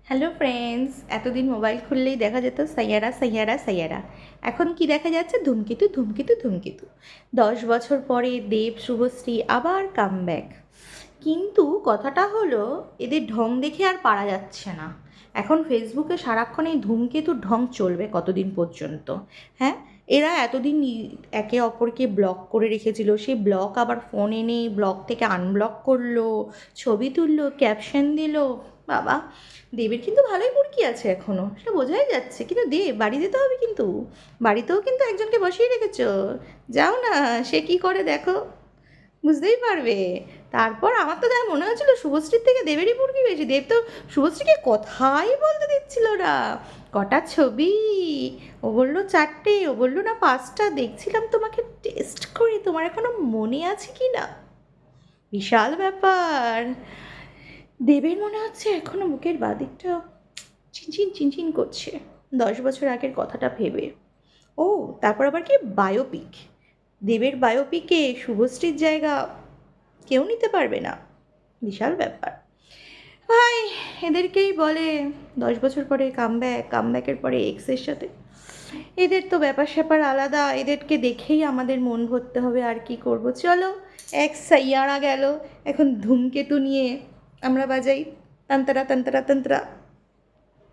Hello friends, এতদিন mobile খুললেই দেখা যেত সাইয়ারা সাইয়ারা সাইয়ারা। এখন কি দেখা যাচ্ছে? ধূমকেতু ধূমকেতু ধূমকেতু। 10 বছর পরে দেব শুভশ্রী আবার কামব্যাক। কিন্তু কথাটা হলো, এদের ঢং দেখে আর পারা যাচ্ছে না। এখন ফেসবুকে সারাক্ষণ এই ধূমকেতুর ঢং চলবে কতদিন পর্যন্ত? হ্যাঁ, এরা এতদিন একে অপরকে ব্লক করে রেখেছিল, সেই ব্লক আবার ফোন এনে ব্লক থেকে আনব্লক করলো, ছবি তুললো, ক্যাপশন দিল। বাবা, দেবের কিন্তু ভালোই মুরকি আছে এখনও, সে বোঝাই যাচ্ছে। কিন্তু দেব, বাড়ি যেতে হবে কিন্তু, বাড়িতেও কিন্তু একজনকে বসিয়ে রেখেছ। যাও না, সে কি করে দেখো, বুঝতেই পারবে। তারপর আমার তো যা মনে হচ্ছিল শুভশ্রীর থেকে দেবেরই মুরগি বেশি। দেব তো শুভশ্রীকে কথাই বলতে দিচ্ছিল না। কটা ছবি, ও বললো 4টে, ও বললো না 5টা, দেখছিলাম তোমাকে টেস্ট করে তোমার এখনো মনে আছে কি না। বিশাল ব্যাপার। দেবের মনে হচ্ছে এখনো বুকের বাদিকটা চিনচিন চিনচিন করছে 10 বছর আগের কথাটা ভেবে। ও, তারপর আবার কি বায়োপিক, দেবের বায়োপিকে শুভশ্রীর জায়গা কেউ নিতে পারবে না। বিশাল ব্যাপার ভাই। এদেরকেই বলে 10 বছর পরে কামব্যাক, কামব্যাকের পরে এক্সের সাথে। এদের তো ব্যাপার স্যাপার আলাদা, এদেরকে দেখেই আমাদের মন ভরতে হবে। আর কি করব, চলো। এক সাইয়ারা গেল, এখন ধূমকেতু নিয়ে আমরা বাজাই তন্তরা তন্তরা তন্তরা।